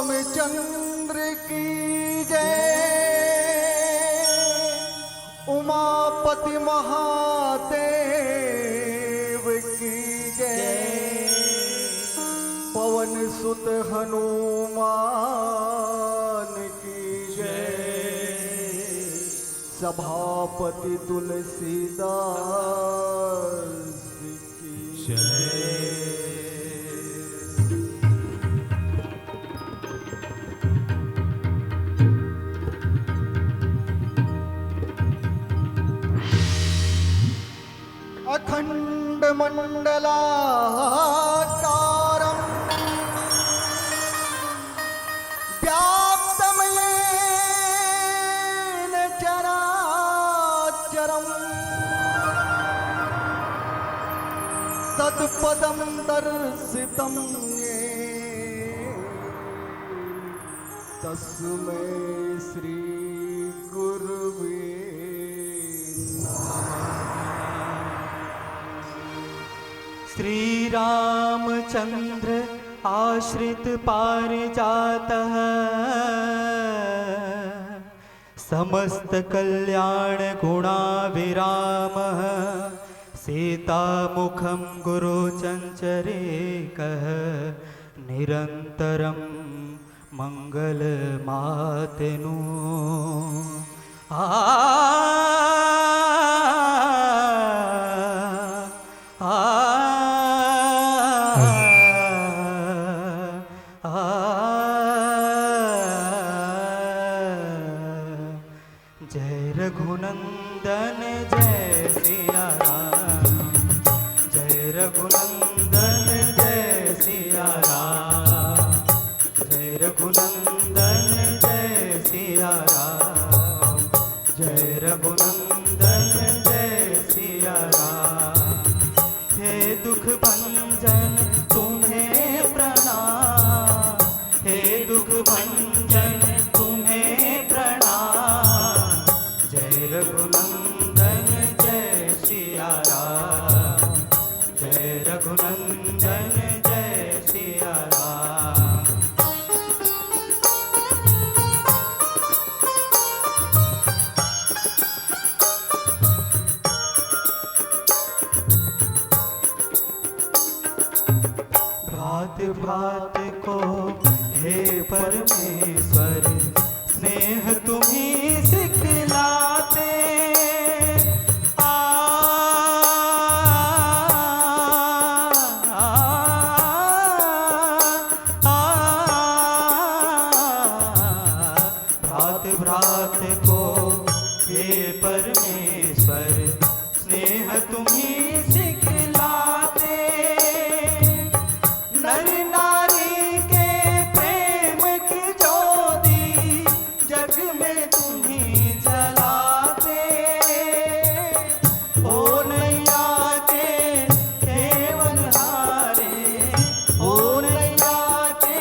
रामचंद्र की जय, उमापति महादेव की जय, पवन सुत हनुमान की जय, सभापति तुलसीदास की जय। अखंड मंडलाकारं व्याप्तं येन चराचरं तत्पदं दर्शितं येन तस्मै श्री गुरुवे श्री रामचंद्र आश्रित पारिजातः समस्त कल्याण गुणाविरामः सीतामुखं गुरुचञ्चरेकः निरन्तरं मंगलमातनु जय रघुनंदन जय सिया राम, जय रघुनंदन जय सिया राम, जय रघुनंदन जय सिया राम, जय रघुनंदन जय सिया राम। हे दुख भंजन तुम्हें प्रणाम, हे दुख भंजन तुम्हें प्रणाम, जय रघुनंदन जय सिया राम, जय रघुनंदन जय सिया राम। भात भात को हे परमेश्वर स्नेह तुम्ही सिखलाते, भात भात को हे परमेश्वर स्नेह तुम्ही सिखलाते, नर नारी के प्रेम की ज्योति जग में तुम्ही जलाते, ओ नैया के केवलहारे, ओ नैया के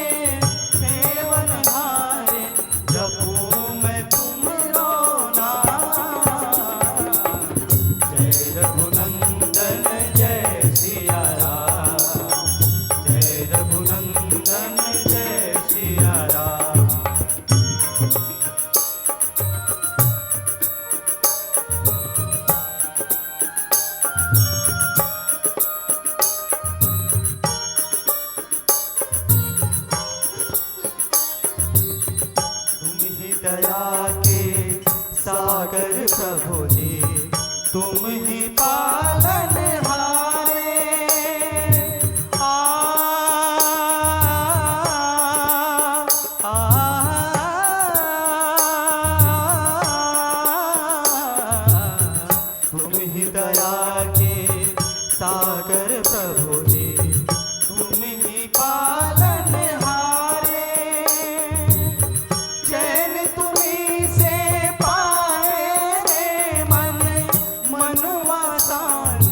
केवलहारे, जपूं मैं तुमरो नाम, जय रघुनंदन जय सिया राम, जय रघुनंदन जय सिया राम। तुम ही दया के सागर प्रभु जी, तुम ही पालनहारे, तुम ही दया के सागर प्रभु जी, तुम ही पालनहारे, चैन तुम्ही से पाए रे मन, मनवा सांझ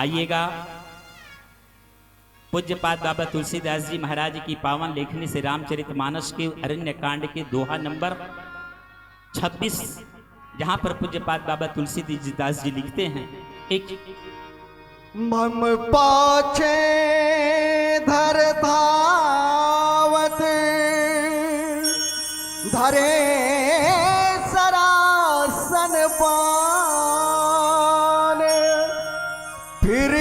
आइएगा पूज्यपाद बाबा तुलसीदास जी महाराज की पावन लेखनी से रामचरितमानस के अरण्य कांड के दोहा नंबर 26, जहां पर पूज्यपाद बाबा तुलसीदास जी लिखते हैं, एक मम पाछे धर धावत धरे सरासन पान, फिर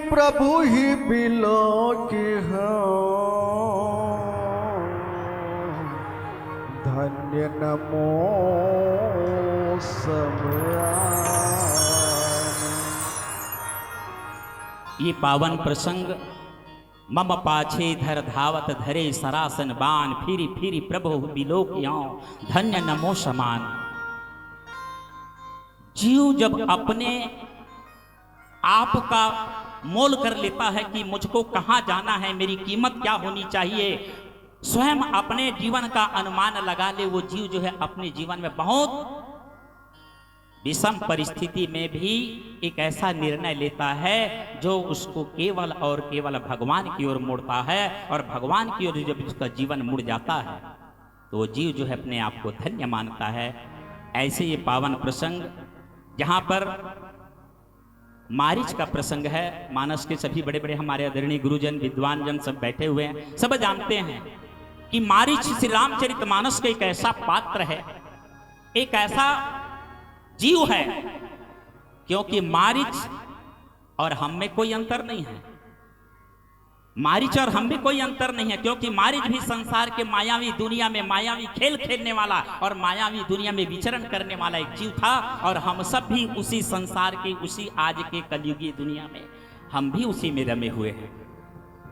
प्रभु ही बिलो की हो, धन्य नमो समयान। ये पावन प्रसंग मम पाछे धर धावत धरे सरासन बान, फिरी फिरी प्रभु बिलोकियों धन्य नमो समान। जीव जब अपने आप का मोल कर लेता है कि मुझको कहां जाना है, मेरी कीमत क्या होनी चाहिए, स्वयं अपने जीवन का अनुमान लगा ले, वो जीव जो है अपने जीवन में बहुत विषम परिस्थिति में भी एक ऐसा निर्णय लेता है जो उसको केवल और केवल भगवान की ओर मोड़ता है, और भगवान की ओर जब उसका जीवन मुड़ जाता है तो वो जीव जो है अपने आप को धन्य मानता है। ऐसे ये पावन प्रसंग जहां पर मारीच का प्रसंग है, मानस के सभी बड़े बड़े हमारे आदरणीय गुरुजन विद्वान जन सब बैठे हुए हैं, सब जानते हैं कि मारीच श्री रामचरितमानस का एक ऐसा पात्र है, एक ऐसा जीव है, क्योंकि मारीच और हम में कोई अंतर नहीं है। मारीच और हम में कोई अंतर नहीं है, क्योंकि मारीच भी संसार के मायावी दुनिया में मायावी खेल खेलने वाला और मायावी दुनिया में विचरण करने वाला एक जीव था, और हम सब भी उसी संसार के, उसी आज के कलयुगी दुनिया में हम भी उसी में रमे हुए हैं।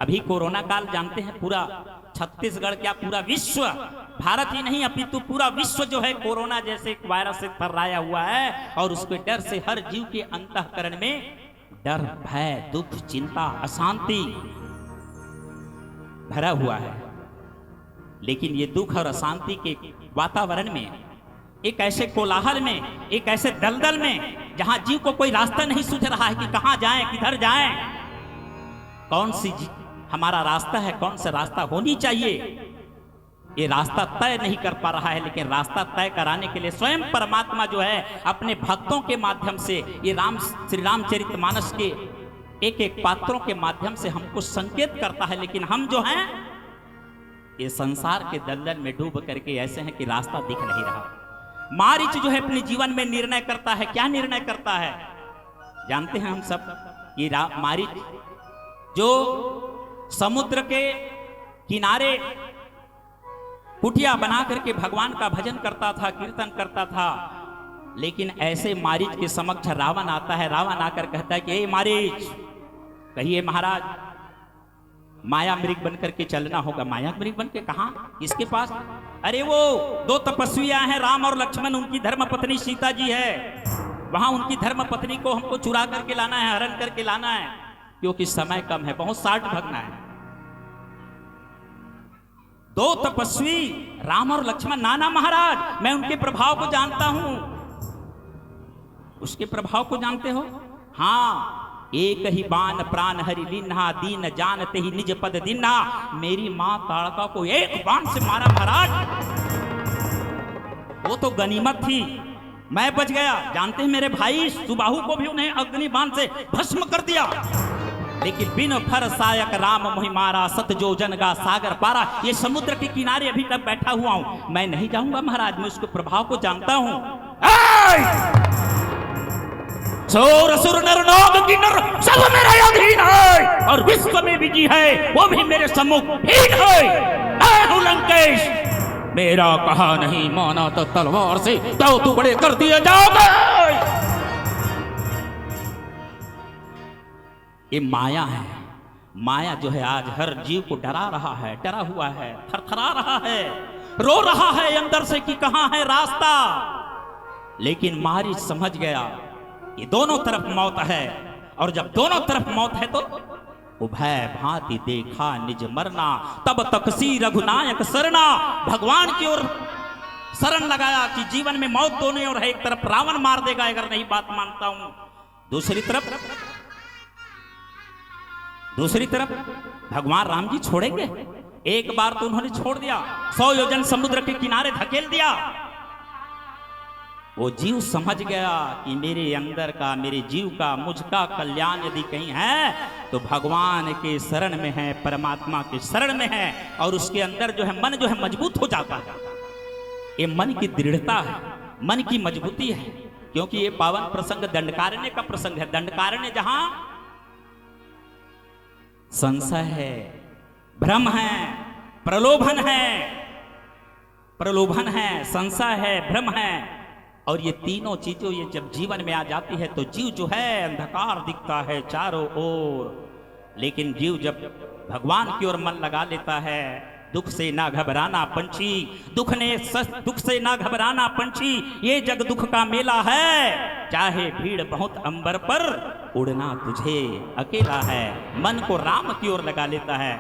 अभी कोरोना काल जानते हैं, पूरा छत्तीसगढ़ क्या पूरा विश्व, भारत ही नहीं अपितु पूरा विश्व जो है कोरोना जैसे एक वायरस से फर्राया हुआ है, और उसके डर से हर जीव के अंतःकरण में डर, भय, दुख, चिंता, अशांति भरा हुआ है। लेकिन ये दुख और अशांति के वातावरण में, एक ऐसे कोलाहल में, एक ऐसे दलदल में जहां जीव को कोई रास्ता नहीं सूझ रहा है कि कहां जाएं, किधर जाएं, कौन सी हमारा रास्ता है, कौन सा रास्ता होनी चाहिए, ये रास्ता तय नहीं कर पा रहा है। लेकिन रास्ता तय कराने के लिए स्वयं परमात्मा जो है अपने भक्तों के माध्यम से, ये श्री रामचरितमानस के एक एक पात्रों के माध्यम से हमको संकेत करता है। लेकिन हम जो हैं ये संसार के दलदल में डूब करके ऐसे हैं कि रास्ता दिख नहीं रहा। मारीच जो है अपने जीवन में निर्णय करता है, क्या निर्णय करता है जानते हैं हम सब। ये मारीच जो समुद्र के किनारे कुटिया बना करके भगवान का भजन करता था, कीर्तन करता था, लेकिन ऐसे मारीच के समक्ष रावण आता है। रावण आकर कहता है कि हे मारीच, कहिए महाराज, माया मृग बन करके चलना होगा। माया मृग बन के कहां, किसके पास? अरे वो दो तपस्वियां हैं, राम और लक्ष्मण, उनकी धर्म पत्नी सीता जी है, वहां उनकी धर्म पत्नी को हमको चुरा करके लाना है, हरण करके लाना है, क्योंकि समय कम है, बहुत साठ भगना है। दो तपस्वी राम और लक्ष्मण, नाना महाराज मैं उनके प्रभाव को जानता हूं। उसके प्रभाव को जानते हो? हाँ, एक ही बाण प्राण हरि लीन्हा, दीन जानते ही निज पद दीन्हा। मेरी मां ताड़का को एक बाण से मारा महाराज, वो तो गनीमत थी, मैं बच गया। जानते हैं मेरे भाई सुबाहु को भी उन्हें अग्नि बाण से भस्म कर दिया, लेकिन बिन फर सायक राम मोहि मारा, सत जो जन गा सागर पारा। ये समुद्र के किनारे अभी तक बैठा हुआ हूं, मैं नहीं जाऊंगा महाराज, मैं उसके प्रभाव को जानता हूं। सोर असुर नर नाग किन्नर सब मेरे अधीन है, और विश्व में विजय है वो भी मेरे सम्मुख हीन है। मैं हूं लंकेश, मेरा कहा नहीं माना तो तलवार से दो टुकड़े कर दिए जाओगे। ये माया है, माया जो है आज हर जीव को डरा रहा है, डरा हुआ है, थरथरा रहा है, रो रहा है अंदर से कि कहां है रास्ता। लेकिन मारीच समझ गया ये दोनों तरफ मौत है, और जब दोनों तरफ मौत है तो उभय भांति देखा निज मरना, तब तकसी रघुनायक सरना। भगवान की ओर शरण लगाया कि जीवन में मौत दोनों ओर है, एक तरफ रावण मार देगा अगर नहीं बात मानता हूं, दूसरी तरफ दूसरी तरफ भगवान राम जी छोड़ेंगे? एक बार तो उन्होंने छोड़ दिया, 100 योजन समुद्र के किनारे धकेल दिया। वो जीव समझ गया कि मेरे अंदर का, मेरे जीव का, मुझका कल्याण यदि कहीं है तो भगवान के शरण में है, परमात्मा के शरण में है। और उसके अंदर जो है मन जो है मजबूत हो जाता है। ये मन की दृढ़ता है, मन की मजबूती है। क्योंकि ये पावन प्रसंग दंडकारण्य का प्रसंग है। दंडकारण्य जहां संशय है, भ्रम है, प्रलोभन है, संशय है, भ्रम है, और ये तीनों चीजों ये जब जीवन में आ जाती है तो जीव जो है अंधकार दिखता है चारों ओर। लेकिन जीव जब भगवान की ओर मन लगा लेता है, दुख से ना घबराना पंछी, दुख से ना घबराना पंछी, ये जग दुख का मेला है। चाहे भीड़ बहुत अंबर पर, उड़ना तुझे अकेला है। मन को राम की ओर लगा लेता है।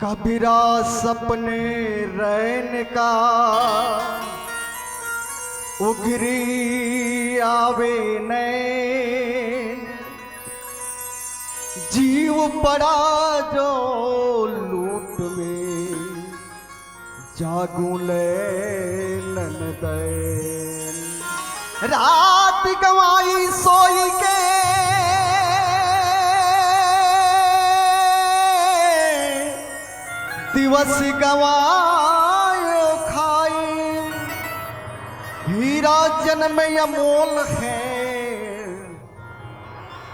कबीरा सपने रैन का उगरी आवे नैन, जीव पड़ा जो लूट में जागू नैन दैन। रात गवाई सोई के दिवस गवायो खाई, हीरा जन्म अमोल है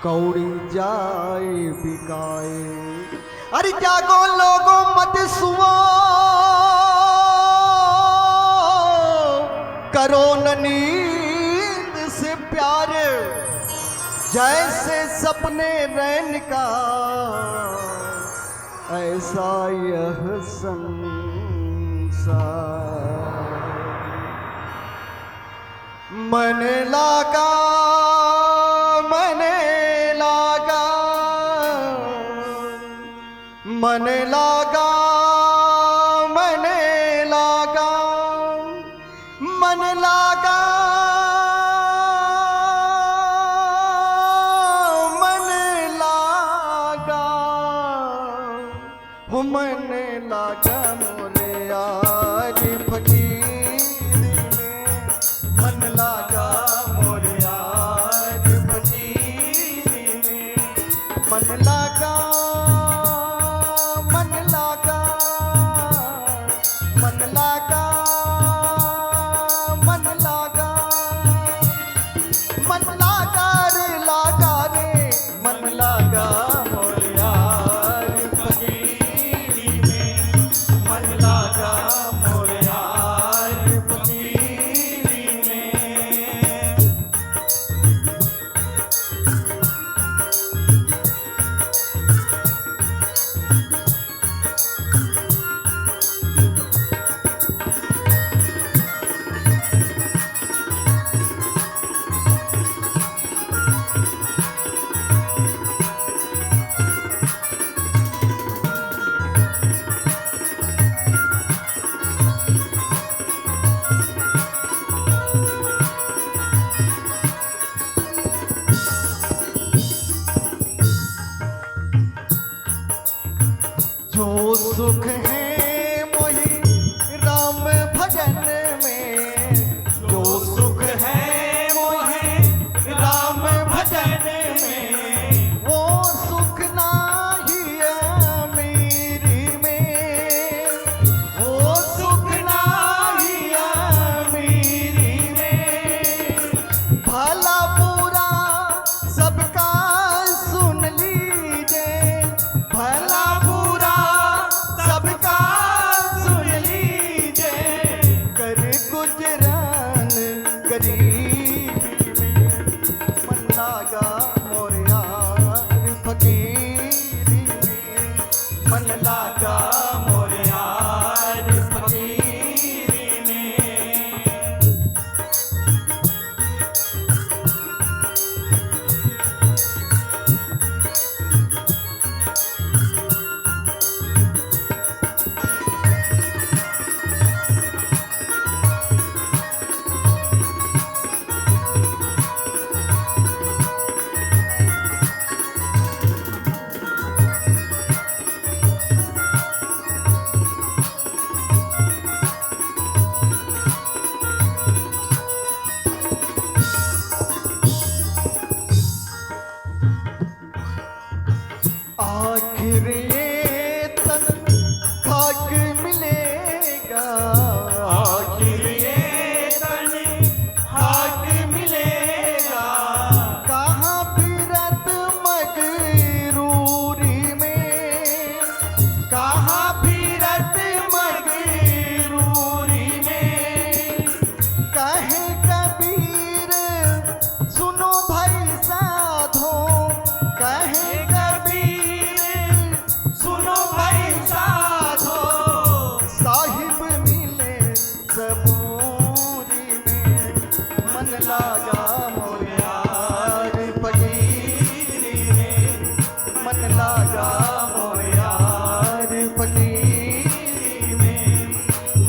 कौड़ी जाए बिकाए। अरे जागो लोगों मत सुओ, करो न नींद से प्यार, जैसे सपने रैन का ऐसा यह संसार। मन लागा, मन लागा, मन लागा, मन लागा, मन लागा, मन लागा, हो मन लागा मोरे यार फकीर में, मन लागा मोरे यार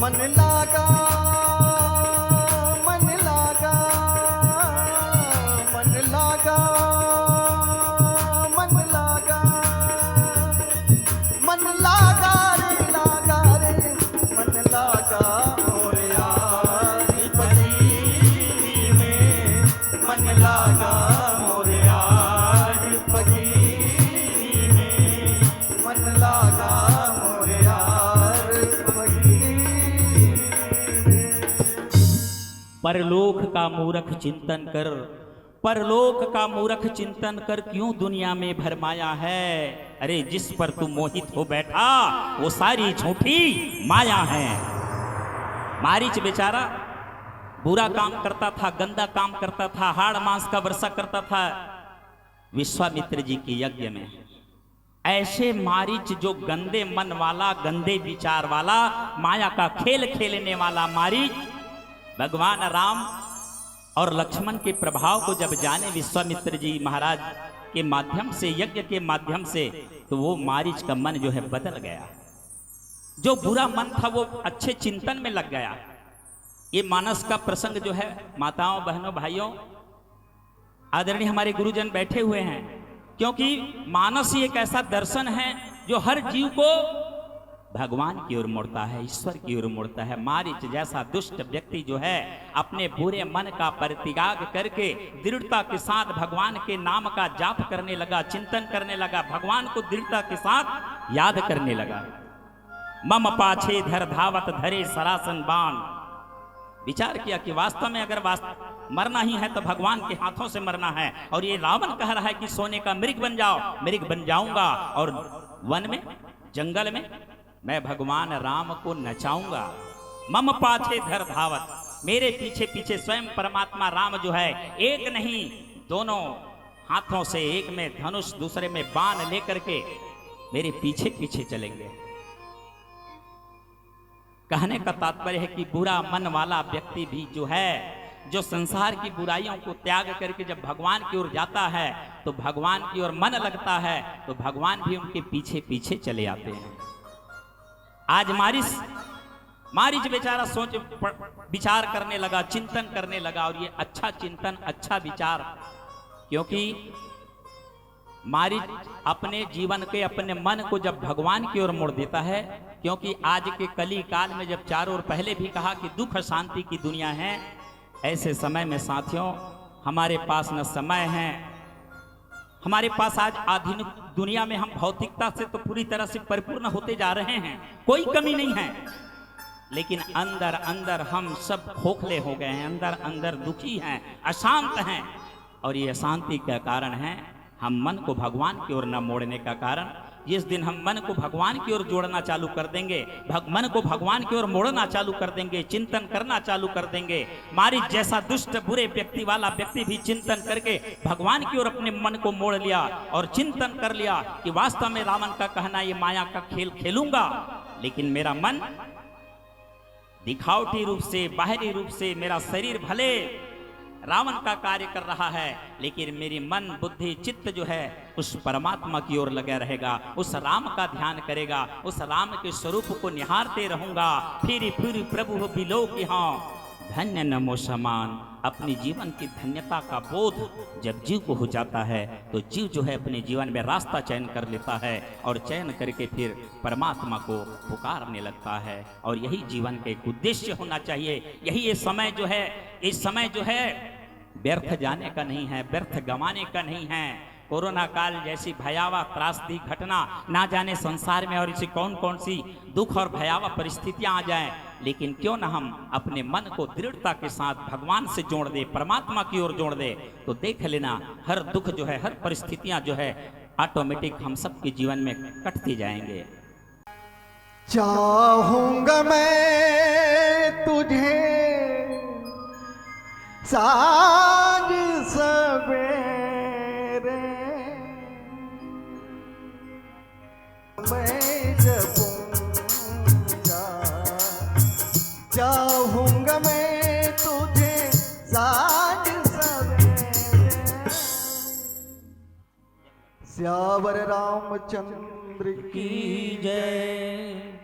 मन लागा मन लागा मन लागा मन लागा मन लागा रे मन लागा और यार पगीरी में मन लागा और यार पगीरी में मन लागा और यार पगीरी में। परलोक का मूर्ख चिंतन कर, परलोक का मूर्ख चिंतन कर, क्यों दुनिया में भरमाया है। अरे जिस पर तू मोहित हो बैठा वो सारी झूठी माया है। मारीच बेचारा बुरा काम करता था, गंदा काम करता था, हाड़ मांस का वर्षा करता था विश्वामित्र जी के यज्ञ में। ऐसे मारीच जो गंदे मन वाला, गंदे विचार वाला, माया का खेल खेलने वाला मारीच भगवान राम और लक्ष्मण के प्रभाव को जब जाने विश्वामित्र जी महाराज के माध्यम से, यज्ञ के माध्यम से, तो वो मारीच का मन जो है बदल गया। जो बुरा मन था वो अच्छे चिंतन में लग गया। ये मानस का प्रसंग जो है, माताओं बहनों भाइयों आदरणीय हमारे गुरुजन बैठे हुए हैं, क्योंकि मानस ही एक ऐसा दर्शन है जो हर जीव को भगवान की ओर मुड़ता है, ईश्वर की ओर मुड़ता है। मारीच जैसा दुष्ट व्यक्ति जो है अपने बुरे मन का परित्याग करके दृढ़ता के साथ भगवान के नाम का जाप करने लगा, चिंतन करने लगा, भगवान को दृढ़ता के साथ याद करने लगा। मम पाछे धर धावत धरे सरासन बाण। विचार किया कि वास्तव में अगर मरना ही है तो भगवान के हाथों से मरना है। और ये रावण कह रहा है कि सोने का मृग बन जाओ, मृग बन जाऊंगा और वन में, जंगल में मैं भगवान राम को नचाऊंगा। मम पाछे धर धावत, मेरे पीछे पीछे स्वयं परमात्मा राम जो है, एक नहीं दोनों हाथों से, एक में धनुष दूसरे में बाण लेकर के मेरे पीछे पीछे चलेंगे। कहने का तात्पर्य है कि बुरा मन वाला व्यक्ति भी जो है, जो संसार की बुराइयों को त्याग करके जब भगवान की ओर जाता है तो भगवान की ओर मन लगता है, तो भगवान भी उनके पीछे पीछे चले आते हैं। आज मारीच बेचारा सोच विचार करने लगा, चिंतन करने लगा, और ये अच्छा चिंतन, अच्छा विचार, क्योंकि मारीच अपने जीवन के, अपने मन को जब भगवान की ओर मोड़ देता है। क्योंकि आज के कली काल में जब चारों ओर, पहले भी कहा कि दुख शांति की दुनिया है, ऐसे समय में साथियों हमारे पास न समय है, हमारे पास आज आधुनिक दुनिया में हम भौतिकता से तो पूरी तरह से परिपूर्ण होते जा रहे हैं, कोई कमी नहीं है, लेकिन अंदर अंदर हम सब खोखले हो गए हैं, अंदर अंदर दुखी हैं, अशांत हैं। और ये अशांति का कारण है हम मन को भगवान की ओर न मोड़ने का कारण। जिस दिन हम मन को भगवान की ओर जोड़ना चालू कर देंगे, मन को भगवान की ओर मोड़ना चालू कर देंगे, चिंतन करना चालू कर देंगे, मारीच जैसा दुष्ट बुरे व्यक्ति वाला व्यक्ति भी चिंतन करके भगवान की ओर अपने मन को मोड़ लिया और चिंतन कर लिया कि वास्तव में रावण का कहना ये माया का खेल खेलूंगा, लेकिन मेरा मन दिखावटी रूप से, बाहरी रूप से, मेरा शरीर भले रावण का कार्य कर रहा है, लेकिन मेरी मन बुद्धि चित्त जो है उस परमात्मा की ओर लगा रहेगा, उस राम का ध्यान करेगा, उस राम के स्वरूप को निहारते रहूंगा। फिर प्रभु बिलो की हाँ धन्य नमो समान। अपनी जीवन की धन्यता का बोध जब जीव को हो जाता है तो जीव जो है अपने जीवन में रास्ता चयन कर लेता है और चयन करके फिर परमात्मा को पुकारने लगता है। और यही जीवन का एक उद्देश्य होना चाहिए। यही ये समय जो है, इस समय जो है व्यर्थ जाने का नहीं है, व्यर्थ गंवाने का नहीं है। कोरोना काल जैसी भयावह त्रासदी घटना ना जाने संसार में और इसे कौन कौन सी दुख और भयावह परिस्थितियां आ जाएं, लेकिन क्यों ना हम अपने मन को दृढ़ता के साथ भगवान से जोड़ दे, परमात्मा की ओर जोड़ दे, तो देख लेना हर दुख जो है, हर परिस्थितियां जो है ऑटोमेटिक हम सबके जीवन में कटती जाएंगे। चाहूंगा मैं तुझे साँझ सवेरे, मैं जपूंगा, चाहूंगा मैं तुझे साँझ सवेरे। श्यावर रामचंद्र की जय।